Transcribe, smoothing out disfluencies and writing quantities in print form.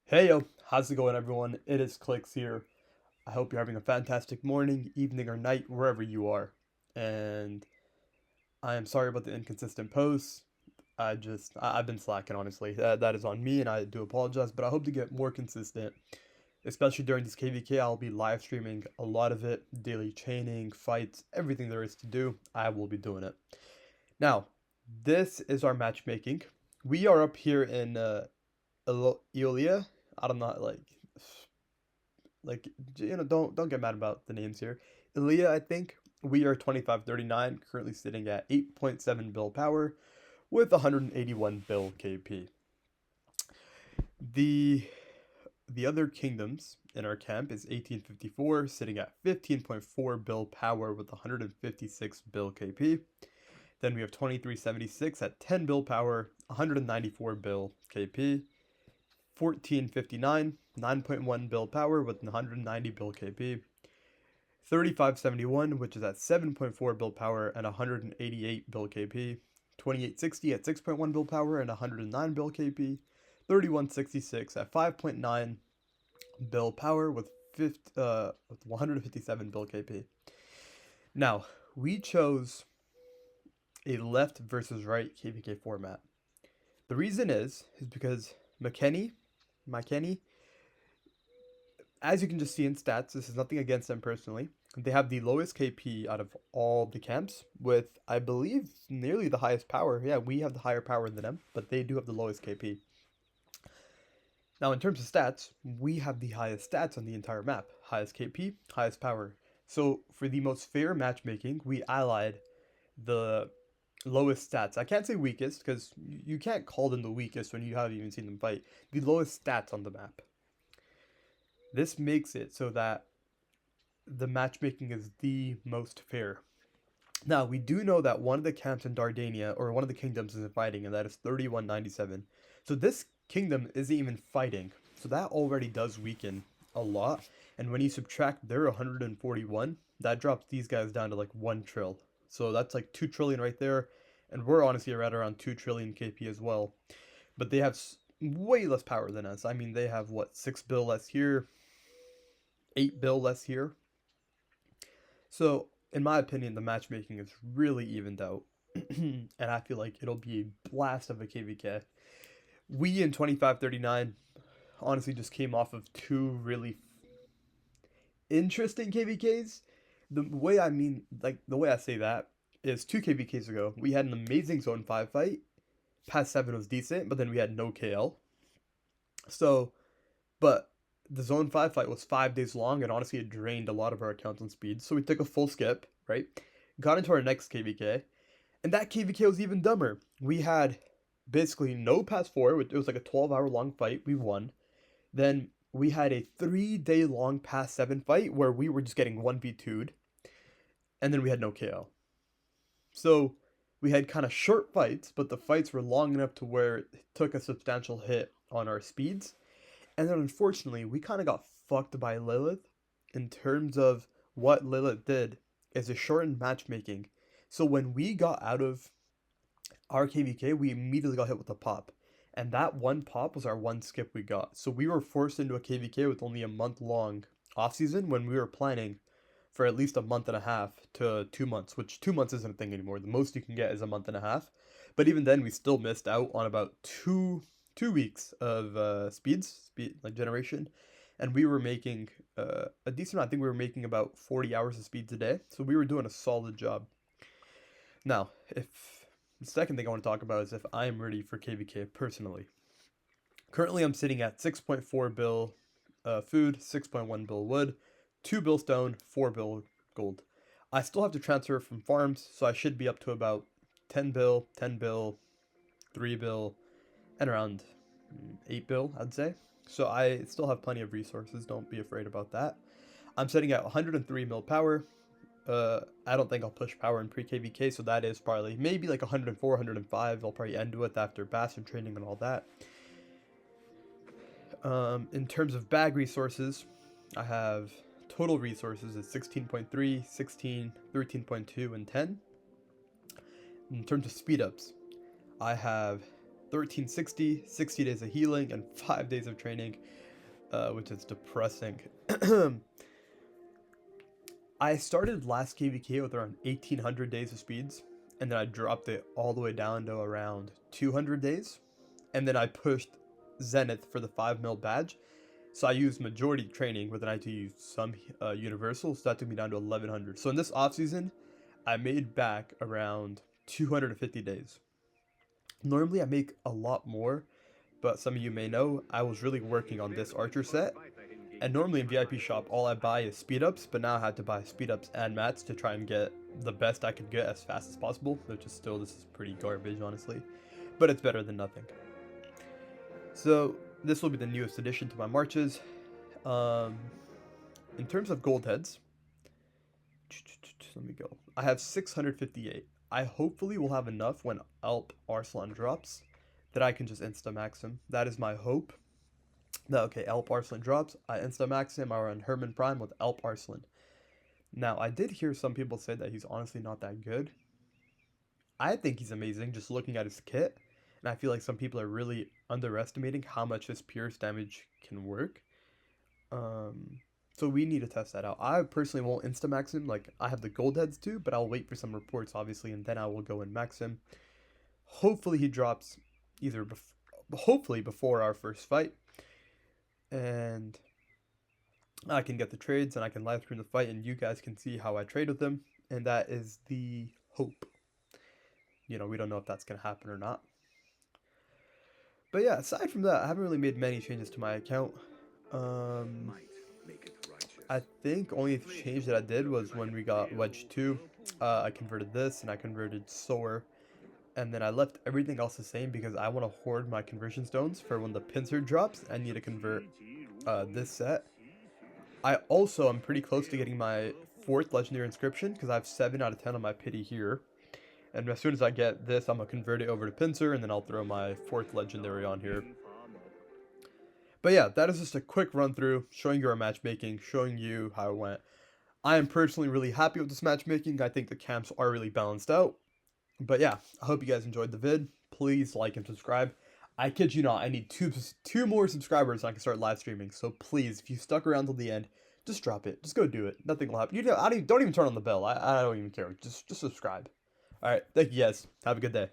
Hey yo, how's it going everyone? It is Clicks here. I hope you're having a fantastic morning, evening, or night, wherever you are. And I am sorry about the inconsistent posts. I've been slacking, honestly. That is on me, and I do apologize, but I hope to get more consistent, especially during this KVK. I'll be live streaming a lot of it, daily chaining, fights, everything there is to do. I will be doing it. Now, this is our matchmaking. We are up here in Eolia. I don't know, like don't get mad about the names here. Ilya, I think we are 2539, currently sitting at 8.7 bill power with 181 bill KP. The other kingdoms in our camp is 1854, sitting at 15.4 bill power with 156 bill KP. Then we have 2376 at 10 bill power, 194 bill KP. 1459, 9.1 bill power with 190 bill KP. 3571, which is at 7.4 bill power and 188 bill KP. 2860 at 6.1 bill power and 109 bill KP. 3166 at 5.9 bill power with 157 bill KP. Now, we chose a left versus right KVK format. The reason is because McKenny, as you can just see in stats, this is nothing against them personally. They have the lowest KP out of all the camps with, I believe, nearly the highest power. Yeah, we have the higher power than them, but they do have the lowest KP. Now, in terms of stats, we have the highest stats on the entire map. Highest KP, highest power. So, for the most fair matchmaking, we allied the lowest stats. I can't say weakest, because you can't call them the weakest when you haven't even seen them fight. The lowest stats on the map. This makes it so that the matchmaking is the most fair. Now, we do know that one of the camps in Dardania, or one of the kingdoms, isn't fighting, and that is 3197. So this kingdom isn't even fighting. So that already does weaken a lot. And when you subtract their 141, that drops these guys down to like 1 trill. So that's like 2 trillion right there. And we're honestly right around 2 trillion KP as well. But they have way less power than us. I mean, they have what, 6 bill less here, 8 bill less here. So, in my opinion, the matchmaking is really evened out. And I feel like it'll be a blast of a KVK. We in 2539 honestly just came off of two really interesting KVKs. The way I say that is 2 KVKs ago, we had an amazing Zone 5 fight. Past 7 was decent, but then we had no KL. So, but the Zone 5 fight was 5 days long, and honestly, it drained a lot of our accounts on speed. So we took a full skip, right? Got into our next KVK, and that KVK was even dumber. We had basically no pass 4, which it was like a 12-hour long fight. We won. Then we had a 3-day long pass 7 fight where we were just getting 1v2'd, and then we had no KO. So we had kind of short fights, but the fights were long enough to where it took a substantial hit on our speeds. And then unfortunately, we kind of got fucked by Lilith in terms of what Lilith did is a shortened matchmaking. So when we got out of our KVK, we immediately got hit with a pop. And that one pop was our one skip we got. So we were forced into a KVK with only a month long off season when we were planning for at least a month and a half to 2 months, which 2 months isn't a thing anymore. The most you can get is a month and a half. But even then, we still missed out on about two weeks of speed like generation, and we were making a decent amount. I think we were making about 40 hours of speeds a day, so we were doing a solid job. Now, if the second thing I want to talk about is if I am ready for KVK personally. Currently, I'm sitting at 6.4 bill food, 6.1 bill wood, 2 bill stone, 4 bill gold. I still have to transfer from farms, so I should be up to about 10 bill, 10 bill, 3 bill, and around 8 bill, I'd say. So I still have plenty of resources, don't be afraid about that. I'm setting at 103 mil power. I don't think I'll push power in pre-KVK, so that is probably maybe like 104, 105. I'll probably end with after Bastion training and all that. In terms of bag resources, I have total resources is 16.3, 16, 13.2, and 10. In terms of speed ups, I have 1360, 60 days of healing, and 5 days of training, which is depressing. I started last KVK with around 1800 days of speeds, and then I dropped it all the way down to around 200 days, and then I pushed Zenith for the 5 mil badge. So I used majority training, but then I had to use some universal, so that took me down to 1100. So in this off season, I made back around 250 days. Normally I make a lot more, but some of you may know I was really working on this archer set. And normally in VIP shop, all I buy is speed ups, but now I had to buy speed ups and mats to try and get the best I could get as fast as possible, which is still, this is pretty garbage, honestly. But it's better than nothing. So this will be the newest addition to my marches. In terms of gold heads, let me go. I have 658. I hopefully will have enough when Alp Arslan drops that I can just insta-max him. That is my hope. Now, okay, Alp Arslan drops, I insta-max him, I run Herman Prime with Alp Arslan. Now, I did hear some people say that he's honestly not that good. I think he's amazing just looking at his kit, and I feel like some people are really underestimating how much his pierce damage can work. So we need to test that out. I personally won't insta-max him, like, I have the gold heads too, but I'll wait for some reports, obviously, and then I will go and max him. Hopefully he drops either hopefully before our first fight, and I can get the trades, and I can live stream the fight, and you guys can see how I trade with them, and that is the hope. You know, we don't know if that's going to happen or not. But yeah, aside from that, I haven't really made many changes to my account. I think only change that I did was when we got Wedge 2. I converted this, and I converted Soar. And then I left everything else the same because I want to hoard my conversion stones for when the pincer drops. I need to convert this set. I also am pretty close to getting my 4th legendary inscription because I have 7 out of 10 on my pity here. And as soon as I get this, I'm going to convert it over to pincer, and then I'll throw my 4th legendary on here. But yeah, that is just a quick run through, showing you our matchmaking, showing you how it went. I am personally really happy with this matchmaking. I think the camps are really balanced out. But yeah, I hope you guys enjoyed the vid. Please like and subscribe. I kid you not, I need two more subscribers so I can start live streaming. So please, if you stuck around till the end, just drop it. Just go do it. Nothing will happen. You know, don't even turn on the bell. I don't even care. Just subscribe. All right, thank you guys. Have a good day.